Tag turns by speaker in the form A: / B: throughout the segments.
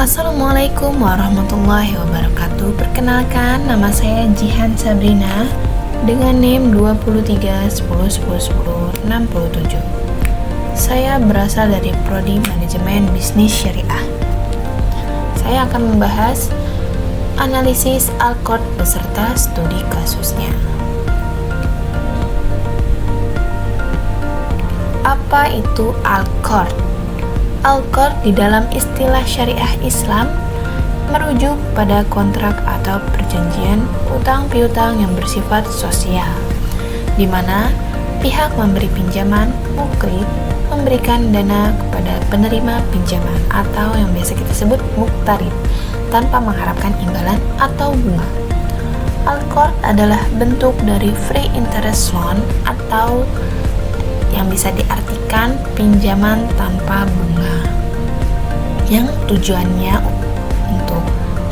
A: Assalamualaikum warahmatullahi wabarakatuh. Perkenalkan, nama saya Jihan Sabrina dengan NIM 2310101067. Saya berasal dari Prodi Manajemen Bisnis Syariah. Saya akan membahas analisis Al-Qard beserta studi kasusnya. Apa itu Al-Qard? Al-Qard di dalam istilah syariah Islam merujuk pada kontrak atau perjanjian utang piutang yang bersifat sosial, di mana pihak memberi pinjaman, mukrid, memberikan dana kepada penerima pinjaman atau yang biasa kita sebut muqtarid tanpa mengharapkan imbalan atau bunga. Al-Qard adalah bentuk dari free interest loan atau yang bisa diartikan pinjaman tanpa bunga, yang tujuannya untuk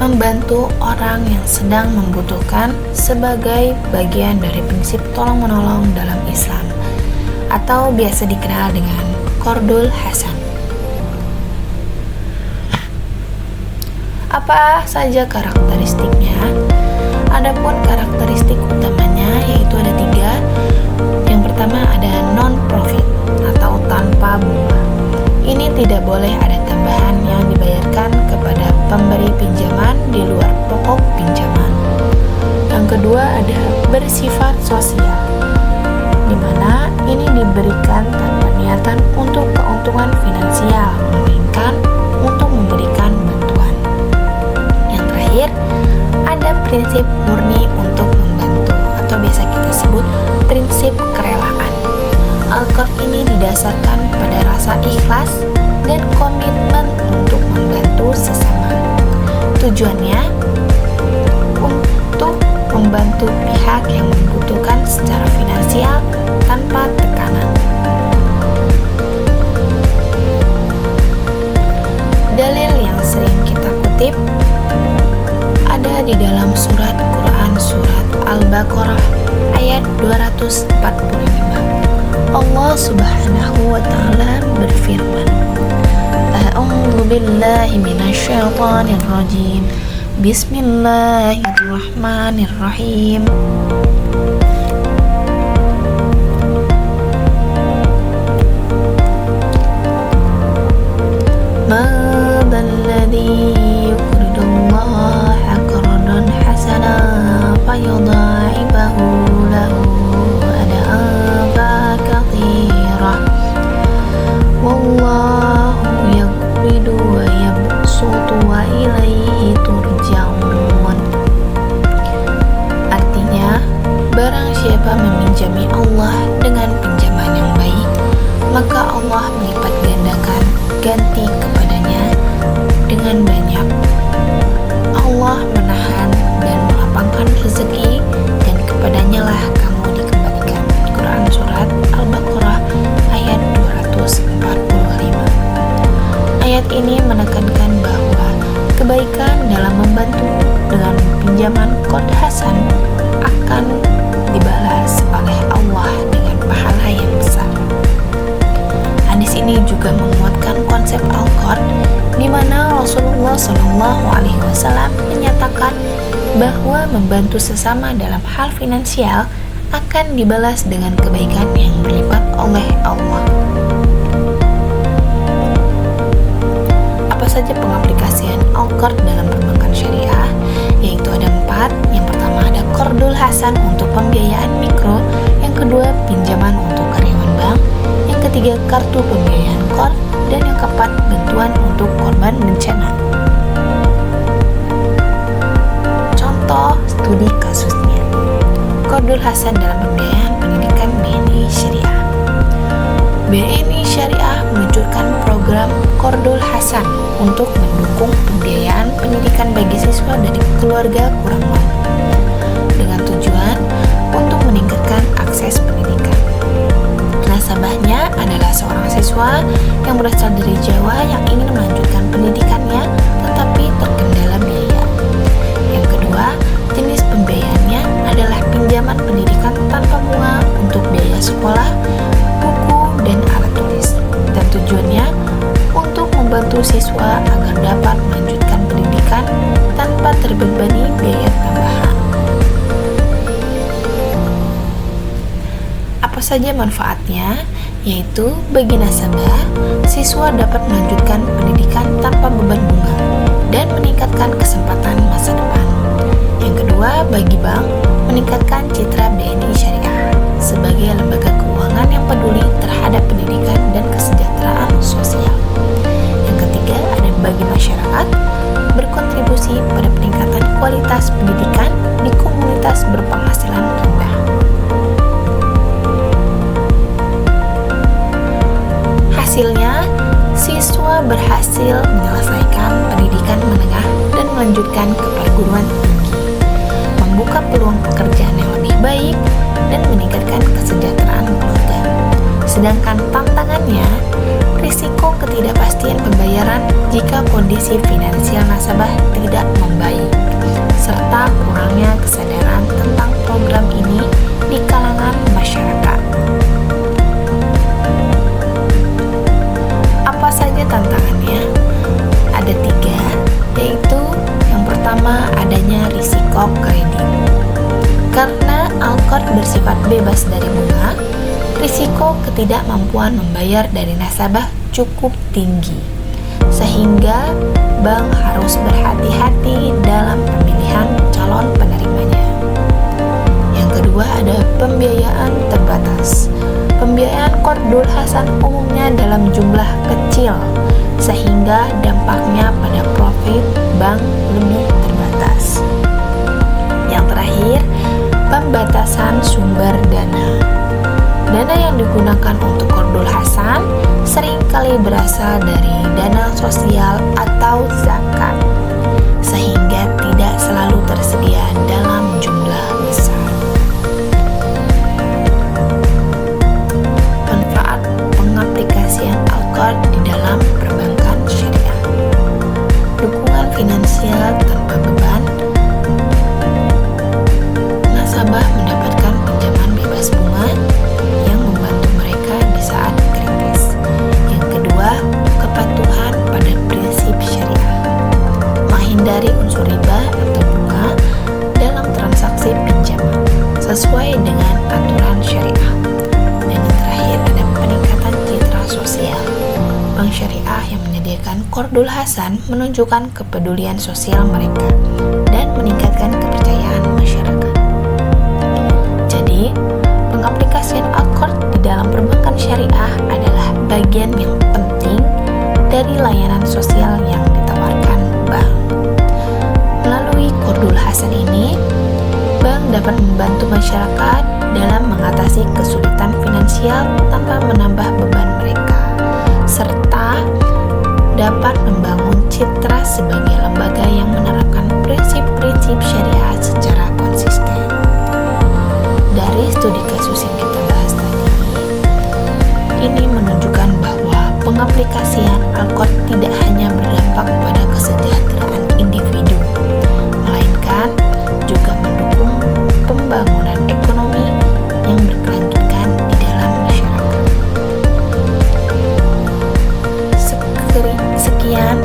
A: membantu orang yang sedang membutuhkan sebagai bagian dari prinsip tolong-menolong dalam Islam, atau biasa dikenal dengan Qardul Hasan. Apa saja karakteristiknya? Adapun karakteristik utamanya yaitu ada 3. Yang pertama ada non-profit atau tanpa bunga. Ini tidak boleh ada tambahan yang dibayarkan kepada pemberi pinjaman di luar pokok pinjaman. Yang kedua ada bersifat sosial, di mana ini diberikan tanpa niatan untuk keuntungan finansial, melainkan untuk memberikan bantuan. Yang terakhir ada prinsip murni untuk membantu atau biasa kita sebut prinsip kerelaan. Al-Qard ini didasarkan pada rasa ikhlas dan komitmen untuk membantu sesama. Tujuannya untuk membantu pihak yang membutuhkan secara finansial tanpa tekanan. Dalil yang sering kita kutip ada di dalam surat Quran surat Al-Baqarah ayat 245. Allah Subhanahu wa taala berfirman, A'udzu billahi minasyaitonir rajim. Bismillahirrahmanirrahim. Madzalladzi yuqridullaha qardan hasana fayudha'ibahu lahu ad'afa katsirah. Wallahu yaqbidu wa yabsutu wa ilaihi turja'un. Artinya, barang siapa meminjami Allah dengan pinjaman yang baik, maka Allah melipat gandakan ganti kepadanya dengan banyak. Allah menahan dan melapangkan rezeki, dan kepadanya lah kamu dikembalikan. Quran surat Al-Baqarah ayat 245. Ayat ini menekankan bahwa kebaikan dalam membantu dengan pinjaman qard hasan akan dibalas oleh Allah dengan pahala yang besar. Hadis ini juga menguatkan konsep Al-Qard, di mana Rasulullah SAW menyatakan bahwa membantu sesama dalam hal finansial akan dibalas dengan kebaikan yang berlipat oleh Allah. Apa saja pengaplikasian Al-Qard dalam perbankan syariah? Yaitu ada 4. Yang pertama ada Qardul Hasan untuk pembiayaan mikro. Yang kedua pinjaman untuk karyawan bank. Yang ketiga kartu pembiayaan qard. Dan yang keempat bantuan untuk korban bencana. Contoh studi kasusnya. Qardul Hasan dalam pembiayaan pendidikan BNI Syariah. BNI Syariah meluncurkan program Qardul Hasan untuk mendukung pembiayaan pendidikan bagi siswa dari keluarga kurang mampu, dengan tujuan untuk meningkatkan akses pendidikan. Nasabahnya adalah seorang siswa yang berasal dari Jawa yang ingin melanjutkan pendidikannya tetapi terkendala biaya. Yang kedua, jenis pembiayaannya adalah pinjaman pendidikan tanpa bunga untuk biaya sekolah, buku, dan alat tulis, dan tujuannya untuk membantu membantu siswa agar dapat melanjutkan pendidikan tanpa terbebani biaya tambahan. Apa saja manfaatnya? Yaitu bagi nasabah, siswa dapat melanjutkan pendidikan tanpa beban bunga dan meningkatkan kesempatan masa depan. Yang kedua, bagi bank, meningkatkan citra BNI Syariah sebagai lembaga keuangan yang peduli terhadap pendidikan dan kesejahteraan sosial. Yang ketiga, ada bagi masyarakat, berkontribusi pada peningkatan kualitas pendidikan di komunitas berpenghasilan rendah. Hasilnya, siswa berhasil menyelesaikan pendidikan menengah dan melanjutkan ke perguruan tinggi, membuka peluang pekerjaan yang lebih baik, dan meningkatkan kesejahteraan keluarga. Sedangkan tantangannya, risiko ketidakpastian pembayaran jika kondisi finansial nasabah tidak membaik, serta kurangnya kesadaran tentang program ini di kalangan masyarakat. Apa saja tantangannya? Ada 3, yaitu yang pertama adanya risiko kredit. Karena Al-Qard bersifat bebas dari bunga, risiko ketidakmampuan membayar dari nasabah cukup tinggi, sehingga bank harus berhati-hati dalam pemilihan calon penerimanya. Yang kedua ada pembiayaan terbatas. Pembiayaan Qardul Hasan umumnya dalam jumlah kecil, sehingga dampaknya pada profit bank lebih terbatas. Yang terakhir, pembatasan sumber dana. Dana yang digunakan untuk Qardul Hasan seringkali berasal dari dana sosial atau zakat, sehingga tidak selalu tersedia dalam jumlah besar. Manfaat pengaplikasian Al-Qard di dalam perbankan syariah. Dukungan finansial tanpa beban. Nasabah mendapatkan pinjaman bebas bunga yang membantu mereka di saat kritis. Yang kedua, kepatuhan pada prinsip syariah, menghindari unsur riba atau bunga dalam transaksi pinjaman sesuai dengan aturan syariah. Dan yang terakhir ada peningkatan citra sosial. Bank syariah yang menyediakan Qardul Hasan menunjukkan kepedulian sosial mereka dan meningkatkan kepercayaan masyarakat. Jadi, pengaplikasian Al-Qard di dalam perbankan syariah adalah bagian yang penting dari layanan sosial yang ditawarkan bank. Melalui Qardul Hasan ini, bank dapat membantu masyarakat dalam mengatasi kesulitan finansial tanpa menambah beban mereka, serta dapat membangun citra sebagai lembaga yang menerapkan prinsip-prinsip syariah secara konsisten. Dari studi kasus yang kita bahas tadi, ini menunjukkan bahwa pengaplikasian Al-Qard tidak hanya berdampak pada kesejahteraan individu, melainkan juga mendukung pembangunan ekonomi yang berkelanjutan di dalam masyarakat. Sekian